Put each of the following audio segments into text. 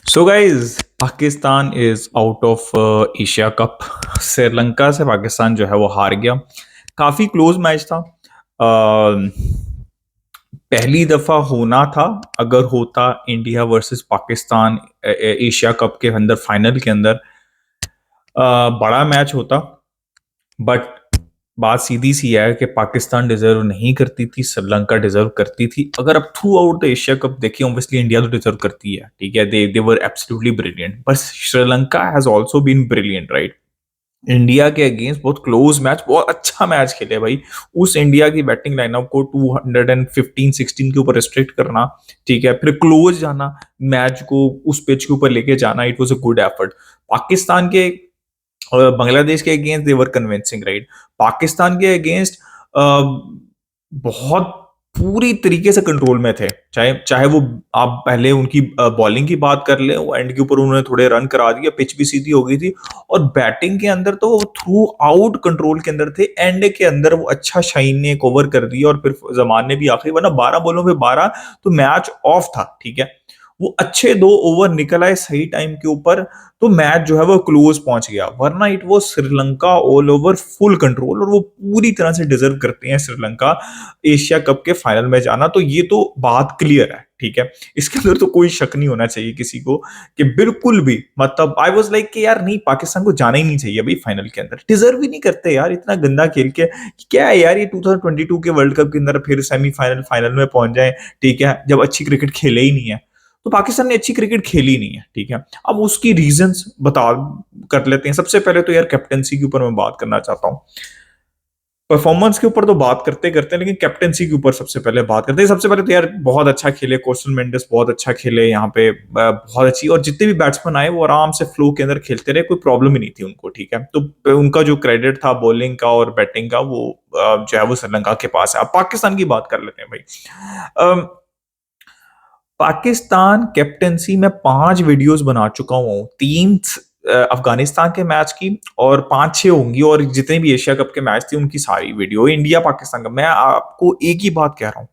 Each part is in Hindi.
So guys Pakistan is out of Asia cup. Sri Lanka से पाकिस्तान जो है वो हार गया। काफी क्लोज मैच था। पहली दफा होना था अगर होता India versus Pakistan Asia cup के अंदर फाइनल के अंदर बड़ा मैच होता। बट बात सीधी सी है कि पाकिस्तान डिजर्व नहीं करती थी, श्रीलंका डिजर्व करती थी। अगर अब throughout the Asia cup देखिए, ऑब्वियसली इंडिया तो डिजर्व करती है, ठीक है। They were absolutely brilliant, but Sri Lanka has also been brilliant, right. India के अगेंस्ट बहुत क्लोज मैच, बहुत अच्छा मैच खेले भाई। उस इंडिया की बैटिंग लाइनअप को 215-16 के ऊपर रिस्ट्रिक्ट करना, ठीक है, फिर क्लोज जाना, मैच को उस पिच के ऊपर लेके जाना, it was a good effort. Pakistan के और बांग्लादेश के against they were convincing, right. Pakistan के अगेंस्ट बहुत पूरी तरीके से कंट्रोल में थे। चाहे चाहे वो आप पहले उनकी बॉलिंग की बात कर ले, वो एंड के ऊपर उन्होंने थोड़े रन करा दिया, पिच भी सीधी हो गई थी। और बैटिंग के अंदर तो वो थ्रू आउट कंट्रोल के अंदर थे। एंड के अंदर वो अच्छा शाइन ने कवर कर दिया और फिर जमान ने भी आखिरी, वरना 12 बॉलों पे 12 तो मैच ऑफ था, ठीक है। वो अच्छे 2 ओवर निकल आए सही टाइम के ऊपर, तो मैच जो है वो क्लोज पहुंच गया। वरना इट वो Sri Lanka all over full control, और वो पूरी तरह से डिजर्व करते हैं श्रीलंका एशिया कप के फाइनल में जाना। तो ये तो बात क्लियर है, ठीक है। इसके अंदर तो कोई शक नहीं होना चाहिए किसी को कि बिल्कुल भी, मतलब आई वाज लाइक कि यार नहीं, पाकिस्तान को जाना ही नहीं चाहिए भाई फाइनल के अंदर। डिजर्व ही नहीं करते यार इतना गंदा खेल के। क्या है यार ये 2022 के वर्ल्ड कप के अंदर फिर सेमीफाइनल फाइनल में पहुंच जाए, ठीक है, जब अच्छी क्रिकेट खेले ही नहीं है। तो पाकिस्तान ने अच्छी क्रिकेट खेली नहीं है, ठीक है। अब उसकी रीजंस बता कर लेते हैं। सबसे पहले तो यार कैप्टेंसी के ऊपर मैं बात करना चाहता हूँ। परफॉर्मेंस के ऊपर तो बात करते करते हैं, लेकिन कैप्टेंसी के ऊपर सबसे पहले बात करते हैं। सबसे पहले तो यार बहुत अच्छा खेले कौशल मेंडिस, बहुत अच्छा खेले यहाँ पे, बहुत अच्छी। और जितने भी बैट्समैन आए वो आराम से फ्लो के अंदर खेलते रहे, कोई प्रॉब्लम ही नहीं थी उनको, ठीक है। तो उनका जो क्रेडिट था बॉलिंग का और बैटिंग का, वो जो है वो श्रीलंका के पास है। अब पाकिस्तान की बात कर लेते हैं भाई। पाकिस्तान कैप्टेंसी में 5 वीडियोस बना चुका हूँ। 3 अफगानिस्तान के मैच की और 5-6 होंगी, और जितने भी एशिया कप के मैच थे उनकी सारी वीडियो। इंडिया पाकिस्तान का मैं आपको एक ही बात कह रहा हूँ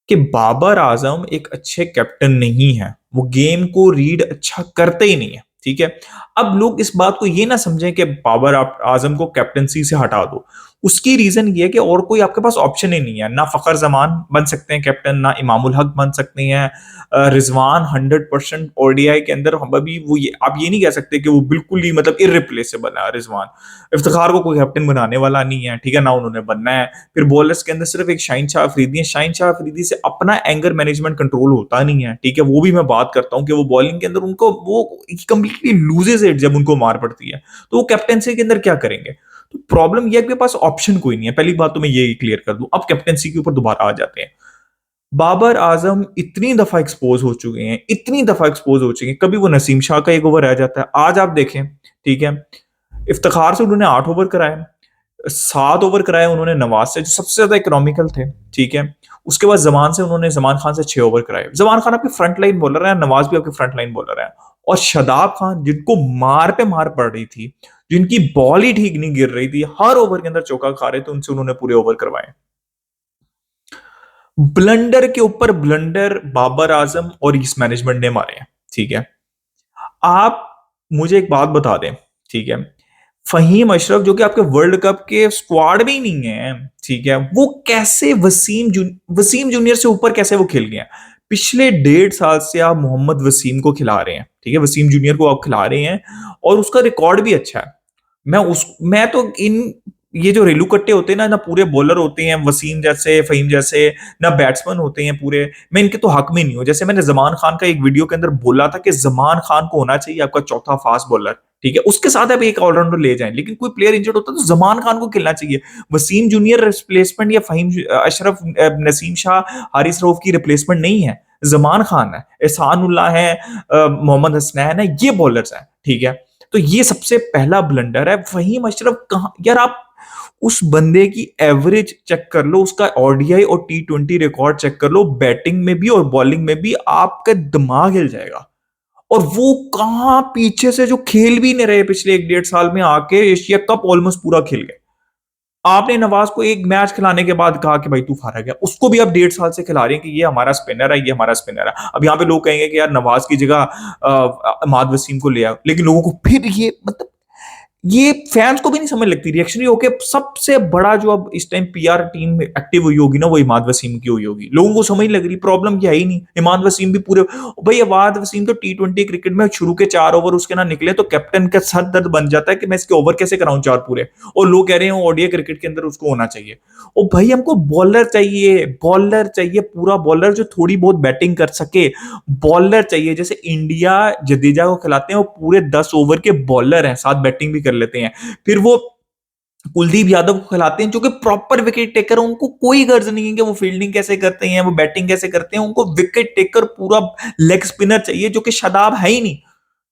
कि बाबर आजम एक अच्छे कैप्टन नहीं है। वो गेम को रीड अच्छा करते ही नहीं है, ठीक है। अब लोग इस बात को ये ना समझें कि बाबर आजम को कैप्टनसी से हटा दो। उसकी रीजन ये है कि और कोई आपके पास ऑप्शन ही नहीं है। ना फखर जमान बन सकते हैं कैप्टन, ना इमामुल हक बन सकते हैं। रिजवान 100% ओडीआई के अंदर, हम अभी वो ये आप ये नहीं कह सकते कि वो बिल्कुल ही मतलब इररिप्लेसेबल है रिजवान। इफ्तिखार को कोई कैप्टन बनाने वाला नहीं है, ठीक है, ना उन्होंने बनना है। फिर बॉलर्स के अंदर सिर्फ एक शाहीन शाह अफरीदी है। शाहीन शाह अफरीदी से अपना एंगर मैनेजमेंट कंट्रोल होता नहीं है, ठीक है। वो भी मैं बात करता हूँ कि वो बॉलिंग के अंदर उनको वो कंप्लीटली लूजेस इट जब उनको मार पड़ती है। तो वो कैप्टनसी के अंदर क्या करेंगे? तो प्रॉब्लम यह है कि पास ऑप्शन कोई नहीं है। पहली बात तो मैं ये क्लियर कर दूं। अब कैप्टनसी के ऊपर दोबारा आ जाते हैं। बाबर आजम इतनी दफा एक्सपोज हो चुके हैं, इतनी दफा एक्सपोज हो चुके हैं। कभी वो नसीम शाह का एक ओवर रह जाता है। आज आप देखें, ठीक है, इफ्तिखार से उन्होंने 8 ओवर कराए, 7 ओवर कराए उन्होंने नवाज से, जो सबसे ज्यादा इकोनॉमिकल थे, ठीक है। उसके बाद जमान से उन्होंने, जमान खान से 6 ओवर कराए। जमान खान आपके फ्रंट लाइन बॉलर है, नवाज भी आपके फ्रंट लाइन बॉलर है। और शदाब खान, जिनको मार पे मार पड़ रही थी, जिनकी बॉल ही ठीक नहीं गिर रही थी, हर ओवर के अंदर चौका खा रहे थे, उनसे उन्होंने पूरे ओवर करवाए। ब्लंडर के ऊपर ब्लंडर बाबर आजम और इस मैनेजमेंट ने मारे हैं, ठीक है। आप मुझे एक बात बता दें, ठीक है, फहीम अशरफ जो कि आपके वर्ल्ड कप के स्क्वाड में ही नहीं है, ठीक है, वो कैसे वसीम जूनियर से ऊपर कैसे वो खेल गए? पिछले 1.5 साल से आप मोहम्मद वसीम को खिला रहे हैं, ठीक है, वसीम जूनियर को आप खिला रहे हैं, और उसका रिकॉर्ड भी अच्छा है। मैं तो इन ये जो रेलू कट्टे होते हैं ना, ना पूरे बॉलर होते हैं वसीम जैसे, फहीम जैसे, ना बैट्समैन होते हैं पूरे, मैं इनके तो हक में नहीं हूं। जैसे मैंने जमान खान का एक वीडियो के अंदर बोला था कि जमान खान को होना चाहिए आपका चौथा फास्ट बॉलर, ठीक है, उसके साथ आप एक ऑलराउंडर ले जाएं। लेकिन कोई प्लेयर इंजर्ड होता है तो जमान खान को खेलना चाहिए। वसीम जूनियर रिप्लेसमेंट या फहीम अशरफ, नसीम शाह, हारिस रऊफ की रिप्लेसमेंट नहीं है। जमान खान है, एहसान उल्लाह है, मोहम्मद हसनैन है, ये बॉलर्स हैं, ठीक है। तो ये सबसे पहला ब्लंडर है। फहीम अशरफ कहां यार, आप उस बंदे की एवरेज चेक कर लो, उसका ओडीआई और T20 रिकॉर्ड चेक कर लो, बैटिंग में भी और बॉलिंग में भी आपका दिमाग हिल जाएगा। और वो कहां पीछे से जो खेल भी नहीं रहे पिछले 1-1.5 साल में, आके एशिया कप ऑलमोस्ट पूरा खेल गए। आपने नवाज को एक मैच खिलाने के बाद कहा कि भाई तू फारा गया, उसको भी अब 1.5 साल से खिला रहे हैं कि ये हमारा स्पिनर है, ये हमारा स्पिनर है। अब यहाँ पे लोग कहेंगे कि यार नवाज की जगह इमाद वसीम को ले आओ, लेकिन लोगों को फिर ये मतलब ये फैंस को भी नहीं समझ लगती, रिएक्शन ये होके सबसे बड़ा जो अब इस टाइम पीआर टीम में एक्टिव हुई होगी ना, वो इमाद वसीम की हुई होगी। लोगों को समझ लग रही प्रॉब्लम क्या है ही नहीं, इमाद वसीम भी पूरे भाई, इमाद वसीम तो टी20 क्रिकेट में शुरू के 4 ओवर उसके ना निकले तो कैप्टन का सर दर्द बन जाता है कि मैं इसके ओवर कैसे कराऊं 4 पूरे, और लोग कह रहे हैं ओडीआई क्रिकेट के अंदर उसको होना चाहिए। ओ भाई हमको बॉलर चाहिए, बॉलर चाहिए, पूरा बॉलर जो थोड़ी बहुत बैटिंग कर सके, बॉलर चाहिए। जैसे इंडिया जडेजा को खिलाते हैं, वो पूरे 10 ओवर के बॉलर हैं, साथ बैटिंग भी कर लेते हैं। फिर वो कुलदीप यादव को खिलाते हैं जो कि प्रॉपर विकेट टेकर है, उनको कोई गर्ज नहीं है कि वो फील्डिंग कैसे करते हैं, वो बैटिंग कैसे करते हैं, उनको विकेट टेकर पूरा लेग स्पिनर चाहिए, जो कि शादाब है ही नहीं।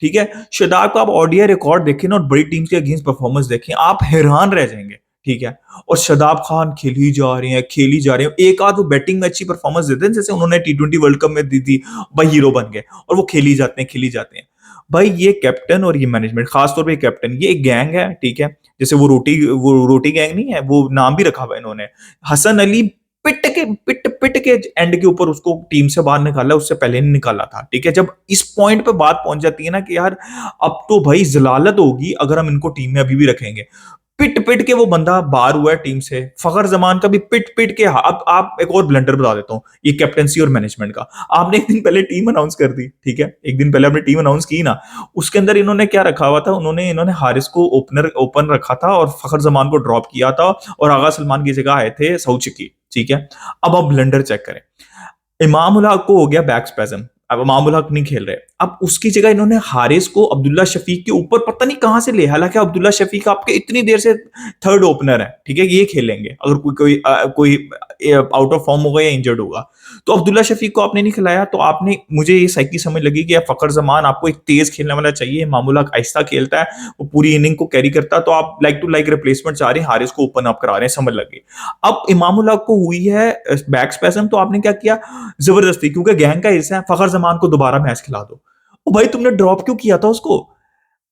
ठीक है, शादाब का आप ओडीआई रिकॉर्ड देखें ना और बड़ी टीम के अगेंस्ट परफॉर्मेंस देखें, आप हैरान रह जाएंगे। ठीक है, और शादाब खान खेल ही जा रहे हैं, खेल ही जा रहे हैं, एक आध वो बैटिंग में अच्छी परफॉर्मेंस देते हैं, जैसे उन्होंने टी20 वर्ल्ड कप में दी थी, भाई हीरो बन गए, और वो खेल ही जाते हैं, खेल ही जाते हैं। भाई ये कैप्टन और ये मैनेजमेंट, खासतौर पे कैप्टन, ये एक गैंग है। ठीक है, जैसे वो रोटी गैंग नहीं है, वो नाम भी रखा हुआ है इन्होंने। हसन अली पिट के एंड के ऊपर उसको टीम से बाहर निकाला, उससे पहले नहीं निकाला था। ठीक है, जब इस पॉइंट पे बात पहुंच जाती है ना कि यार अब तो भाई जलालत होगी अगर हम इनको टीम में अभी भी रखेंगे, पिट पिट के वो बंदा बाहर हुआ है टीम से। फखर जमान का भी पिट पिट के। अब आप एक और ब्लंडर बता देता हूँ, ये कैप्टनसी और मैनेजमेंट का। आपने एक दिन पहले टीम अनाउंस कर दी, ठीक है, एक दिन पहले आपने टीम अनाउंस की ना, उसके अंदर इन्होंने क्या रखा हुआ था, इन्होंने हारिस को ओपन रखा था और फखर जमान को ड्रॉप किया था, और आगा सलमान की जगह आए थे सऊद शकील। ठीक है, अब आप ब्लंडर चेक करें, इमाम उल हक को हो गया बैक स्पैज्म, अब इमाम उल हक नहीं खेल रहे, अब उसकी जगह इन्होंने हारिस को अब्दुल्ला शफीक के ऊपर पता नहीं कहां से ले, हालांकि अब्दुल्ला शफीक आपके इतनी देर से थर्ड ओपनर है। ठीक है, ये खेलेंगे अगर कोई आउट ऑफ फॉर्म होगा या इंजर्ड होगा, तो अब्दुल्ला शफीक को आपने नहीं खिलाया। तो आपने, मुझे ये साइकी समझ लगी कि फखर जमान आपको एक तेज खेलने वाला चाहिए, इमाम उल हक आहिस्ता खेलता है, वो पूरी इनिंग को कैरी करता है, तो आप लाइक टू लाइक रिप्लेसमेंट चाह रहे हैं, हारिस को ओपन अप करा रहे हैं, समझ लगी। अब इमाम उल हक को हुई है बैक स्पैज्म, तो आपने क्या किया, जबरदस्ती, क्योंकि गैंग का हिस्सा है, फखर जमान को दोबारा मैच खिला दो। ओ भाई तुमने ड्रॉप क्यों किया था उसको?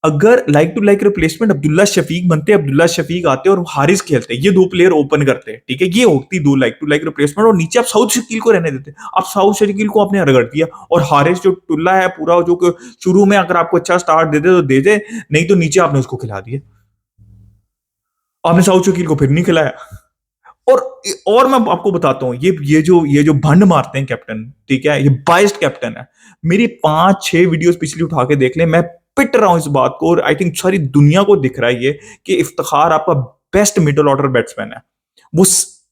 अगर like to like replacement Abdullah Shafique बनते, अब्दुल्ला शफीक आते और हारिस खेलते, ये दो प्लेयर ओपन करते, ठीक है, ये होती दो लाइक टू लाइक रिप्लेसमेंट, और नीचे आप साउथ शकील को रहने देते। आप साउथ शकील को आपने रगड़ दिया, और हारिस जो टुल्ला है पूरा, जो शुरू में अगर आपको अच्छा स्टार्ट दे दे तो दे दे, नहीं तो नीचे आपने उसको खिला दिया, आपने साउथ शकील को फिर नहीं खिलाया। और मैं आपको बताता हूं, ये जो भंड मारते हैं कैप्टन, ठीक है, ये बाइस्ड कैप्टन है। मेरी 5-6 वीडियोस पिछली उठा के देख ले, मैं पिट रहा हूं इस बात को, और आई थिंक सारी दुनिया को दिख रहा है ये कि इफ्तिखार आपका बेस्ट मिडिल ऑर्डर बैट्समैन है। वो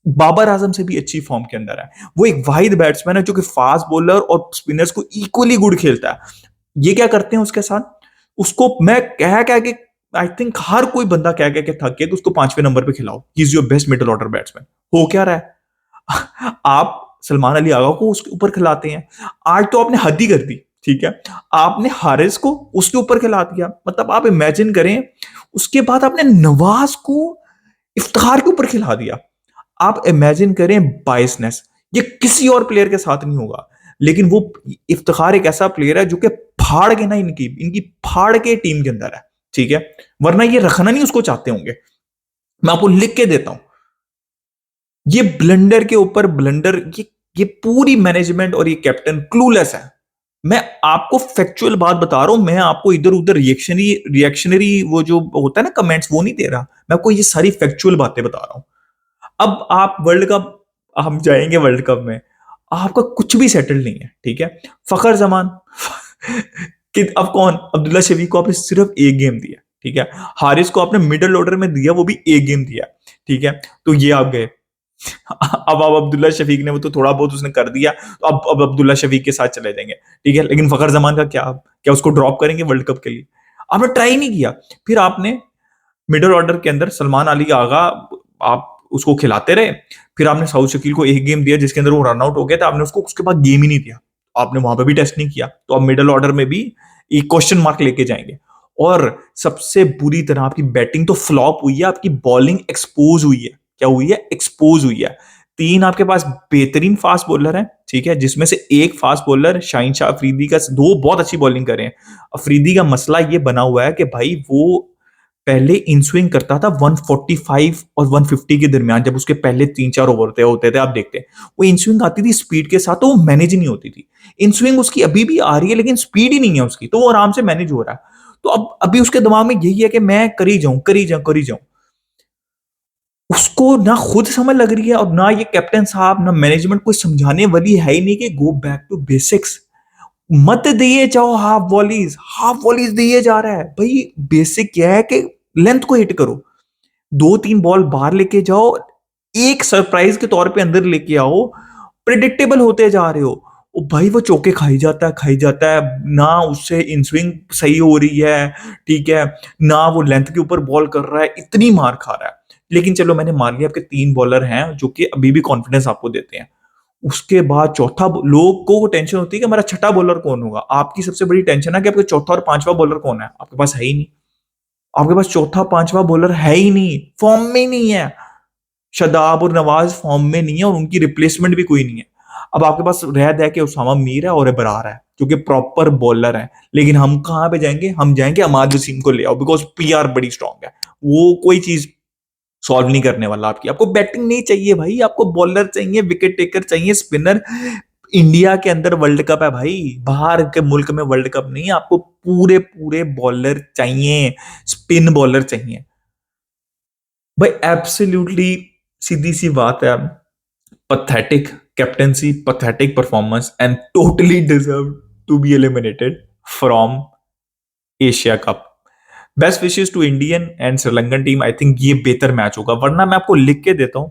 बाबर आजम से भी अच्छी फॉर्म के अंदर है। वो एक वाहिद बैट्समैन है जो कि फास्ट बॉलर और स्पिनर्स को इक्वली गुड खेलता है। ये क्या करते हैं उसके साथ, उसको मैं कह कह के, आई थिंक हर कोई बंदा कह कह के थक गया कि उसको 5वें नंबर पे खिलाओ, he is your best middle order batsman. हो क्या रहा है आप सलमान अली आगा को उसके ऊपर खिलाते हैं, आज तो आपने हद ही कर दी। ठीक है, आपने हारिस को उसके ऊपर खिला दिया, मतलब आप इमेजिन करें, उसके बाद आपने नवाज को इफ्तिखार के ऊपर खिला दिया। आप इमेजिन करें बायसनेस, ये किसी और प्लेयर के साथ नहीं होगा, लेकिन वो इफ्तिखार एक ऐसा प्लेयर है जो कि फाड़ के ना, इनकी इनकी फाड़ के टीम के अंदर है। ठीक है, वरना ये रखना नहीं उसको चाहते होंगे, मैं आपको लिख के देता हूं। ये ब्लंडर के ऊपर ब्लंडर, ये पूरी मैनेजमेंट और ये कैप्टन क्लूलेस है। मैं आपको फैक्चुअल बात बता रहा हूं, मैं आपको इधर उधर रिएक्शनरी वो जो होता है ना कमेंट्स, वो नहीं दे रहा, मैं आपको ये सारी फैक्चुअल बातें बता रहा हूं। अब आप वर्ल्ड कप, हम जाएंगे वर्ल्ड कप में, आपका कुछ भी सेटल नहीं है। ठीक है, फखर जमान कि अब कौन, अब्दुल्ला शफीक को आपने सिर्फ एक गेम दिया। ठीक है, हारिस को आपने मिडिल ऑर्डर में दिया, वो भी एक गेम दिया। ठीक है, तो ये आप गए। अब अब्दुल्ला शफीक ने वो तो थोड़ा बहुत उसने कर दिया, तो अब अब्दुल्ला शफीक के साथ चले जाएंगे। ठीक है, लेकिन फखर जमान का क्या, क्या उसको ड्रॉप करेंगे वर्ल्ड कप के लिए? आपने ट्राई नहीं किया। फिर आपने मिडिल ऑर्डर के अंदर सलमान अली आगा, आप उसको खिलाते रहे। फिर आपने साउथ शकील को एक गेम दिया जिसके अंदर वो रन आउट हो गया था, आपने उसको उसके बाद गेम ही नहीं दिया, आपने वहां पे भी टेस्ट नहीं किया, तो आप मिडिल ऑर्डर में भी एक क्वेश्चन मार्क लेके जाएंगे। और सबसे बुरी तरह आपकी बैटिंग तो फ्लॉप हुई है, आपकी बॉलिंग एक्सपोज हुई है। क्या हुई है? एक्सपोज हुई है। 3 आपके पास बेहतरीन फास्ट बॉलर हैं, ठीक है, जिसमें से एक फास्ट बॉलर शाहीन शाह अफरीदी का, 2 बहुत अच्छी बॉलिंग कर रहे हैं। अफरीदी का मसला ये बना हुआ है कि भाई वो पहले इन स्विंग करता था 145 और 150 के दरमियान, जब उसके पहले 3-4 ओवर होते थे, आप देखते हैं वो इन स्विंग आती थी स्पीड के साथ, तो वो मैनेज नहीं होती थी। इन स्विंग उसकी अभी भी आ रही है लेकिन स्पीड ही नहीं है उसकी, तो वो आराम से मैनेज हो रहा है। तो अब अभी उसके दिमाग में यही है कि मैं करी जाऊं, करी जाऊं, करी जाऊं। उसको ना खुद समझ लग रही है और ना ये कैप्टन साहब ना मैनेजमेंट कोई समझाने वाली है ही नहीं कि गो बैक टू बेसिक्स। मत दिए जाओ हाफ वॉलीज, हाफ वॉलीज दिए जा रहा है भाई। बेसिक क्या है कि लेंथ को हिट करो, 2-3 बॉल बाहर लेके जाओ, एक सरप्राइज के तौर पे अंदर लेके आओ। प्रिडिक्टेबल होते जा रहे हो। ओ भाई वो चौके खाई जाता है, खाई जाता है। ना उससे इन स्विंग सही हो रही है, ठीक है, ना वो लेंथ के ऊपर बॉल कर रहा है, इतनी मार खा रहा है। लेकिन चलो मैंने मान लिया आपके 3 बॉलर हैं जो कि अभी भी कॉन्फिडेंस आपको देते हैं। उसके बाद चौथा, लोग को टेंशन होती है कि हमारा छठा बॉलर कौन होगा। आपकी सबसे बड़ी टेंशन है कि आपका चौथा और पांचवा बॉलर कौन है, आपके पास है ही नहीं। आपके पास चौथा पांचवा बॉलर है ही नहीं, फॉर्म में ही नहीं है। शदाब और नवाज फॉर्म में नहीं है और उनकी रिप्लेसमेंट भी कोई नहीं है। अब आपके पास रह दे के उसामा मीर है और बरार है जो कि प्रॉपर बॉलर है। लेकिन हम कहां पे जाएंगे, हम जाएंगे अमाद वसीम को ले आओ, बिकॉज पीआर बड़ी स्ट्रांग है। वो कोई चीज सॉल्व नहीं करने वाला आपकी। आपको बैटिंग नहीं चाहिए भाई, आपको बॉलर चाहिए, विकेट टेकर चाहिए, स्पिनर। इंडिया के अंदर वर्ल्ड कप है भाई, बाहर के मुल्क में वर्ल्ड कप नहीं है। आपको पूरे पूरे बॉलर चाहिए, स्पिन बॉलर चाहिए भाई। एब्सोल्युटली सीधी सी बात है। Pathetic captaincy, pathetic performance and totally deserve to be eliminated from Asia Cup. Best wishes to Indian and Sri Lankan team. I think ये बेहतर मैच होगा, वरना मैं आपको लिख के देता हूं,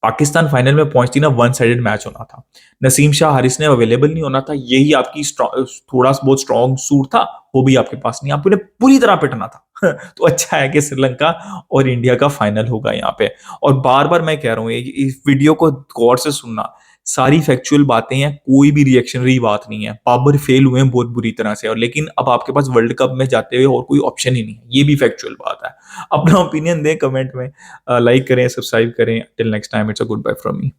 पाकिस्तान फाइनल में पहुंचती ना, वन साइडेड मैच होना था। नसीम शाह हारिस ने अवेलेबल नहीं होना था, यही आपकी थोड़ा बहुत स्ट्रॉन्ग सूट था, वो भी आपके पास नहीं, आपको पूरी तरह पिटना था। तो अच्छा है कि श्रीलंका और इंडिया का फाइनल होगा यहाँ पे। और बार बार मैं कह रहा हूँ, इस वीडियो को गौर से सुनना, सारी फैक्चुअल बातें हैं, कोई भी रिएक्शनरी बात नहीं है। बाबर फेल हुए हैं बहुत बुरी तरह से, और लेकिन अब आपके पास वर्ल्ड कप में जाते हुए और कोई ऑप्शन ही नहीं है, ये भी फैक्चुअल बात है। अपना ओपिनियन दें कमेंट में, लाइक करें, सब्सक्राइब करें। Till next time, it's a goodbye from me.